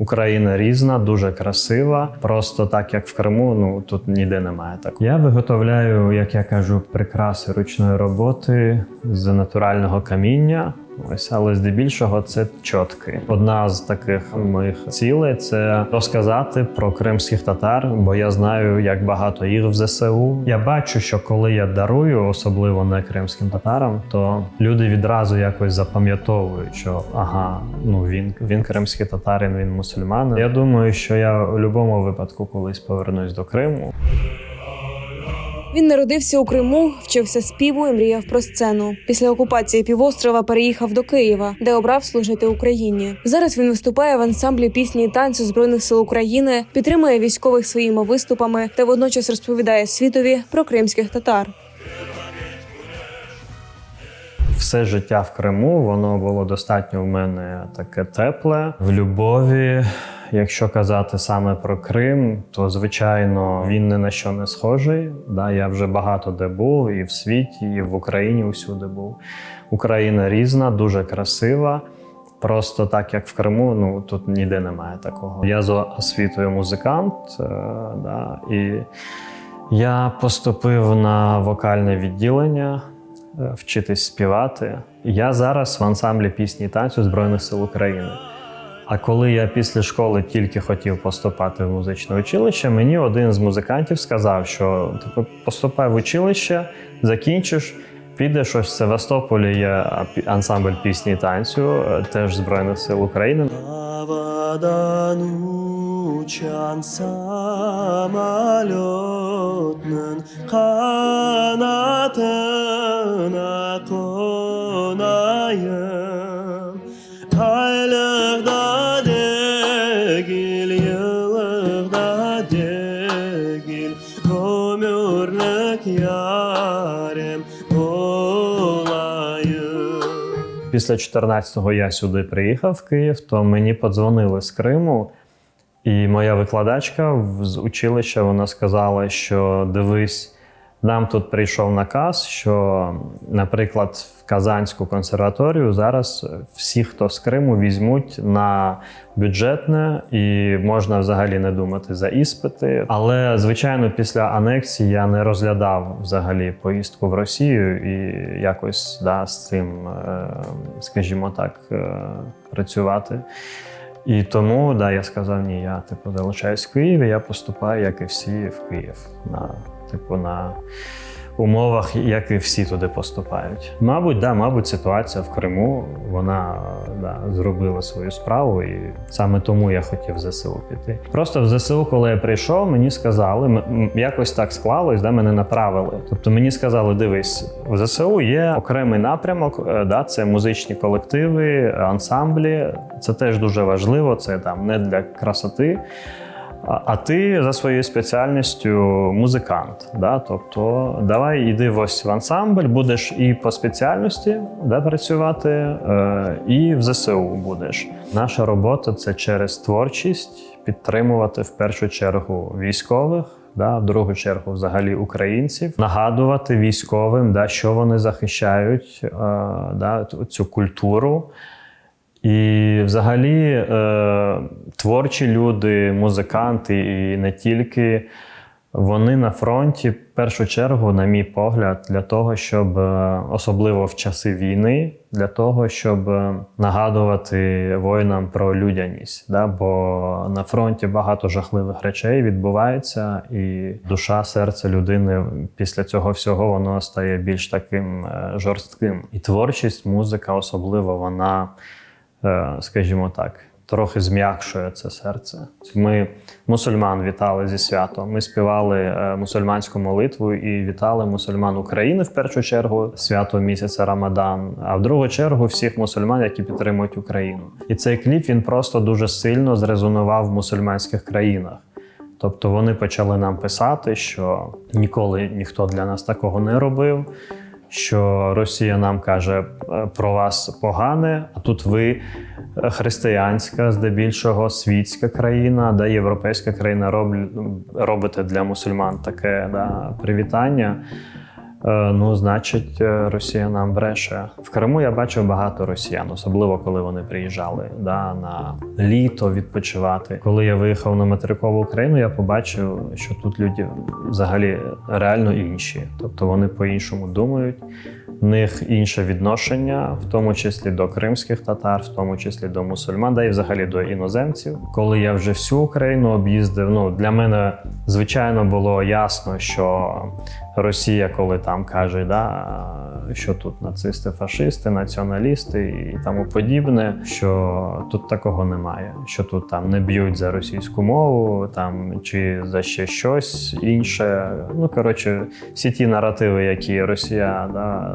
Україна різна, дуже красива. Просто так, як в Криму, тут ніде немає такого. Я виготовляю, як я кажу, прикраси ручної роботи з натурального каміння. Але здебільшого це чотки. Одна з таких моїх цілей – це розказати про кримських татар, бо я знаю, як багато їх в ЗСУ. Я бачу, що коли я дарую, особливо не кримським татарам, то люди відразу якось запам'ятовують, що він кримський татарин, він мусульманин. Я думаю, що я в будь-якому випадку колись повернусь до Криму. Він народився у Криму, вчився співу і мріяв про сцену. Після окупації півострова переїхав до Києва, де обрав служити Україні. Зараз він виступає в ансамблі пісні і танцю Збройних сил України, підтримує військових своїми виступами та водночас розповідає світові про кримських татар. Все життя в Криму, воно було достатньо в мене таке тепле, в любові. Якщо казати саме про Крим, то, звичайно, він ні на що не схожий. Я вже багато де був, і в світі, і в Україні усюди був. Україна різна, дуже красива. Просто так, як в Криму, тут ніде немає такого. Я за освітою музикант, і я поступив на вокальне відділення, вчитись співати. Я зараз в ансамблі пісні і танцю Збройних сил України. А коли я після школи тільки хотів поступати в музичне училище, мені один з музикантів сказав, що поступай в училище, закінчиш, підеш ось в Севастополі є ансамбль пісні і танцю, теж Збройних сил України. Після 14-го я сюди приїхав в Київ, то мені подзвонили з Криму, і моя викладачка з училища, вона сказала, що дивись, нам тут прийшов наказ, що, наприклад, в Казанську консерваторію зараз всі, хто з Криму, візьмуть на бюджетне і можна взагалі не думати за іспити. Але, звичайно, після анексії я не розглядав взагалі поїздку в Росію і якось з цим, скажімо так, працювати. І тому, я сказав, ні, я залишаюсь в Києві, я поступаю, як і всі, в Київ. На умовах, як і всі туди поступають. Мабуть, ситуація в Криму, вона зробила свою справу, і саме тому я хотів в ЗСУ піти. Просто в ЗСУ, коли я прийшов, мені сказали, якось так склалось, мене направили. Тобто мені сказали, дивись, в ЗСУ є окремий напрямок, це музичні колективи, ансамблі, це теж дуже важливо, це не для красоти. А ти за своєю спеціальністю музикант, тобто давай іди ось в ансамбль, будеш і по спеціальності працювати, і в ЗСУ будеш. Наша робота – це через творчість підтримувати в першу чергу військових, в другу чергу взагалі українців, нагадувати військовим, що вони захищають, цю культуру. І взагалі творчі люди, музиканти і не тільки, вони на фронті в першу чергу, на мій погляд, для того, щоб, особливо в часи війни, для того, щоб нагадувати воїнам про людяність. Бо на фронті багато жахливих речей відбувається, і душа, серце людини після цього всього воно стає більш таким жорстким. І творчість, музика особливо, вона, скажімо так, трохи зм'якшує це серце. Ми мусульман вітали зі святом. Ми співали мусульманську молитву і вітали мусульман України в першу чергу, свято місяця Рамадан, а в другу чергу всіх мусульман, які підтримують Україну. І цей кліп, він просто дуже сильно зрезонував в мусульманських країнах. Тобто вони почали нам писати, що ніколи ніхто для нас такого не робив, що Росія нам каже про вас погане, а тут ви християнська, здебільшого світська країна, європейська країна робите для мусульман таке привітання. Ну, значить, Росія нам бреше. В Криму я бачив багато росіян, особливо коли вони приїжджали на літо відпочивати. Коли я виїхав на материкову Україну, я побачив, що тут люди взагалі реально інші. Тобто вони по-іншому думають, в них інше відношення, в тому числі до кримських татар, в тому числі до мусульман, да і взагалі до іноземців. Коли я вже всю Україну об'їздив, для мене, звичайно, було ясно, що Росія, коли там каже, що тут нацисти, фашисти, націоналісти і тому подібне, що тут такого немає, що тут там не б'ють за російську мову, чи за ще щось інше. Всі ті наративи, які Росія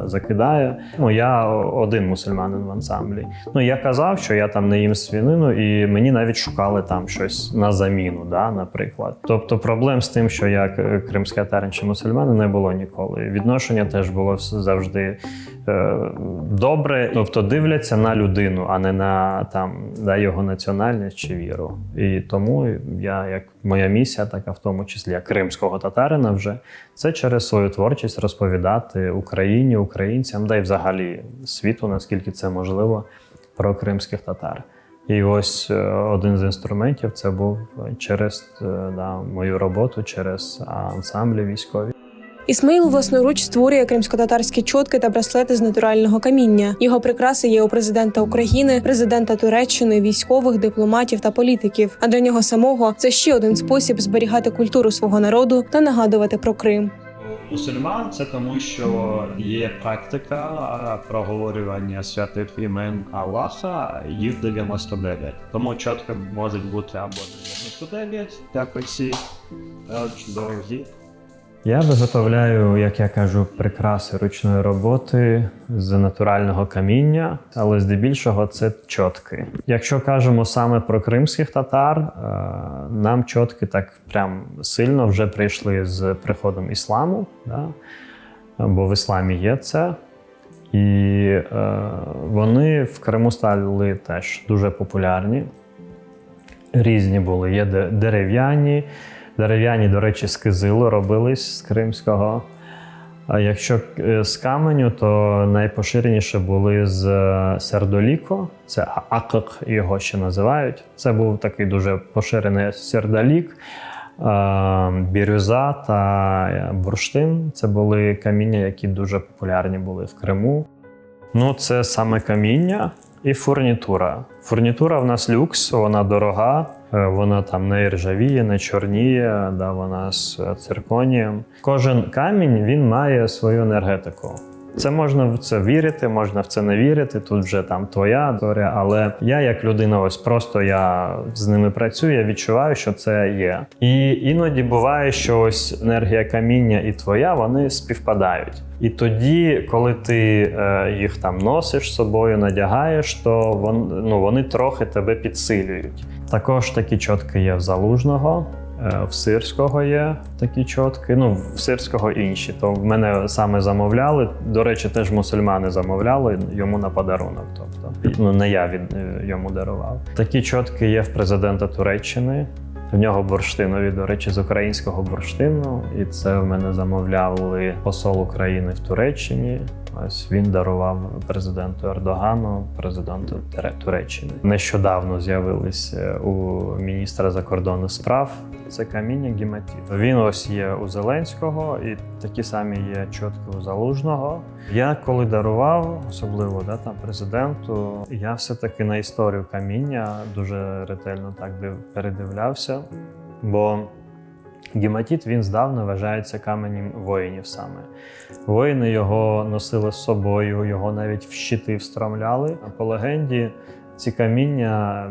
закидає. Я один мусульманин в ансамблі. Я казав, що я там не їм свинину, і мені навіть шукали там щось на заміну, наприклад. Тобто проблем з тим, що я кримський татарин чи мусульманин, не було ніколи. Відношення теж було завжди добре. Тобто дивляться на людину, а не на його національність чи віру. І тому моя місія, така в тому числі як кримського татарина вже, це через свою творчість розповідати Україні, українцям, і взагалі світу, наскільки це можливо, про кримських татар. І ось один з інструментів це був через мою роботу, через ансамблі військові. Ісмаїл власноруч створює кримськотатарські чотки та браслети з натурального каміння. Його прикраси є у президента України, президента Туреччини, військових, дипломатів та політиків. А для нього самого це ще один спосіб зберігати культуру свого народу та нагадувати про Крим. Мусульман це тому, що є практика проговорювання святих імен Аллаха, їх 99. Тому чітко можуть бути або 99, як усі дорогі. Я виготовляю, як я кажу, прикраси ручної роботи з натурального каміння, але здебільшого це чотки. Якщо кажемо саме про кримських татар, нам чотки так прям сильно вже прийшли з приходом ісламу, бо в ісламі є це. І вони в Криму стали теж дуже популярні. Різні були, є дерев'яні. Дерев'яні, до речі, з кизилу робились з кримського. А якщо з каменю, то найпоширеніше були з сердоліку. Це акик його ще називають. Це був такий дуже поширений сердолік. Бірюза та бурштин – це були каміння, які дуже популярні були в Криму. Це саме каміння і фурнітура. Фурнітура в нас люкс, вона дорога, вона там не ржавіє, не чорніє, вона з цирконієм. Кожен камінь, він має свою енергетику. Це можна в це вірити, можна в це не вірити, тут вже твоя історія, але я як людина, я з ними працюю, я відчуваю, що це є. І іноді буває, що ось енергія каміння і твоя, вони співпадають. І тоді, коли ти їх носиш з собою, надягаєш, то вони трохи тебе підсилюють. Також такі чотки є в Залужного. В Сирського є такі чотки, в Сирського інші. То в мене саме замовляли, до речі, теж мусульмани замовляли йому на подарунок. Тобто, не я йому дарував. Такі чотки є в президента Туреччини. В нього бурштинові, до речі, з українського бурштину. І це в мене замовляли посол України в Туреччині. Ось він дарував президенту Ердогану, президенту Туреччини. Нещодавно з'явились у міністра закордонних справ. Це каміння гематит. Він ось є у Зеленського і такі самі є чотки у Залужного. Я коли дарував, особливо президенту, я все-таки на історію каміння дуже ретельно передивлявся, бо гематит, він здавна вважається каменем воїнів саме. Воїни його носили з собою, його навіть в щити встромляли. По легенді, ці каміння,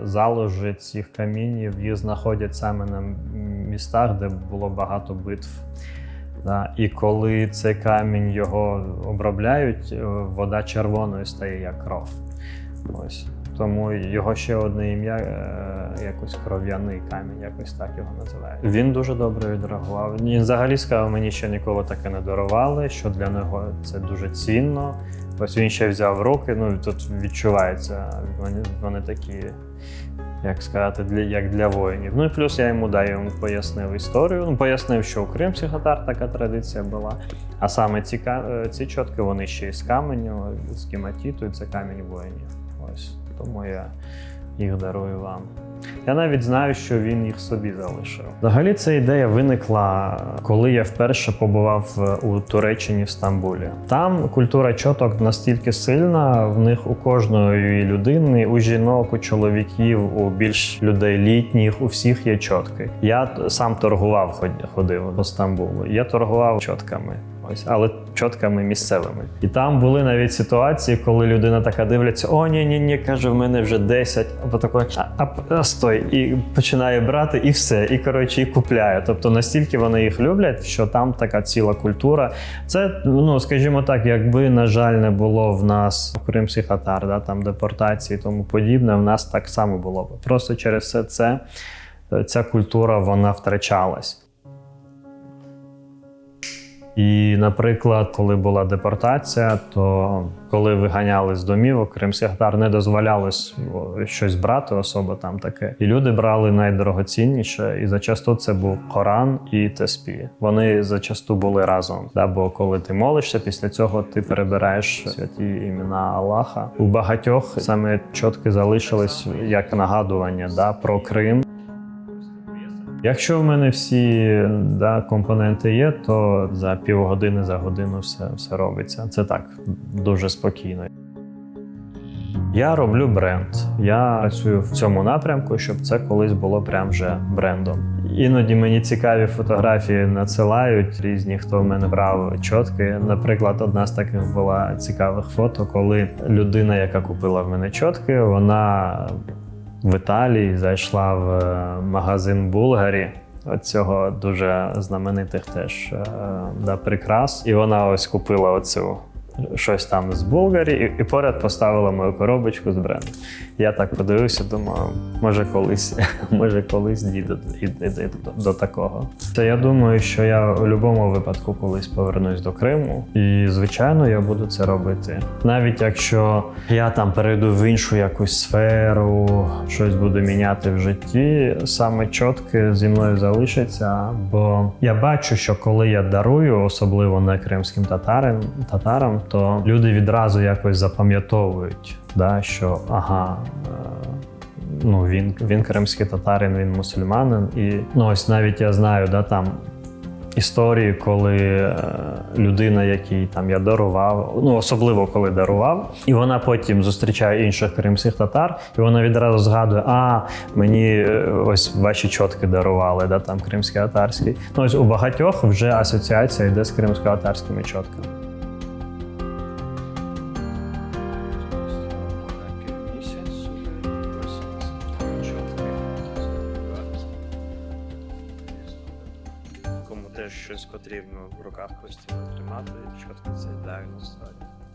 заложі цих камінів, їх знаходять саме на містах, де було багато битв. І коли цей камінь його обробляють, вода червоною стає, як кров. Ось. Тому його ще одне ім'я, якось кров'яний камінь, якось так його називають. Він дуже добре відреагував. Він взагалі сказав, мені ще ніколи таке не дарували, що для нього це дуже цінно. Ось він ще взяв в руки, тут відчувається, вони такі як сказати, як для воїнів. Ну і плюс я йому пояснив історію. Ну, пояснив, що у кримських татар така традиція була. А саме ці чотки, вони ще й з каменю, з кематіту, і це камінь воїнів. Ось, тому я їх дарую вам. Я навіть знаю, що він їх собі залишив. Взагалі ця ідея виникла, коли я вперше побував у Туреччині, в Стамбулі. Там культура чоток настільки сильна, в них у кожної людини, у жінок, у чоловіків, у більш людей літніх, у всіх є чотки. Я сам ходив по Стамбулу. Я торгував чотками. Ось, але чотками місцевими. І там були навіть ситуації, коли людина така дивиться: о, ні, каже, в мене вже 10, або такий, стой, і починає брати, і все, і, коротше, і купляє. Тобто настільки вони їх люблять, що там така ціла культура. Це, ну, скажімо так, якби, на жаль, не було в нас кримських татар, да, там депортації і тому подібне, в нас так само було б. Просто через все це, ця культура, вона втрачалась. І, наприклад, коли була депортація, то коли виганяли з домівок, кримських татар не дозволялось щось брати особо там таке. І люди брали найдорогоцінніше, і зачасту це був Коран і теспі. Вони зачасту були разом. Да? Бо коли ти молишся, після цього ти перебираєш святі імена Аллаха. У багатьох саме чотки залишились як нагадування, да, про Крим. Якщо в мене всі, да, компоненти є, то за півгодини, за годину все робиться. Це так, дуже спокійно. Я роблю бренд. Я працюю в цьому напрямку, щоб це колись було прям вже брендом. Іноді мені цікаві фотографії надсилають різні, хто в мене брав чотки. Наприклад, одна з таких була цікавих фото, коли людина, яка купила в мене чотки, вона в Італії зайшла в магазин Булгарі, оцього дуже знаменитих теж прикрас. І вона ось купила оцю щось там з Булгарі і поряд поставила мою коробочку з бренду. Я так подивився, думаю, може колись дійду до такого. Це я думаю, що я у будь-якому випадку колись повернусь до Криму. І, звичайно, я буду це робити. Навіть якщо я там перейду в іншу якусь сферу, щось буду міняти в житті, саме чотки зі мною залишаться. Бо я бачу, що коли я дарую, особливо не кримським татарам, то люди відразу якось запам'ятовують, да, що ну, він кримський татарин, він мусульманин. І ну, ось навіть я знаю, да, там історії, коли людина, якій там я дарував, ну особливо коли дарував, і вона потім зустрічає інших кримських татар, і вона відразу згадує: мені ось ваші чотки дарували, да, там кримсько-татарські. Ну ось у багатьох вже асоціація йде з кримсько-татарськими чотками. Кому теж щось потрібно в руках постійно тримати, чотки це ідеально створює.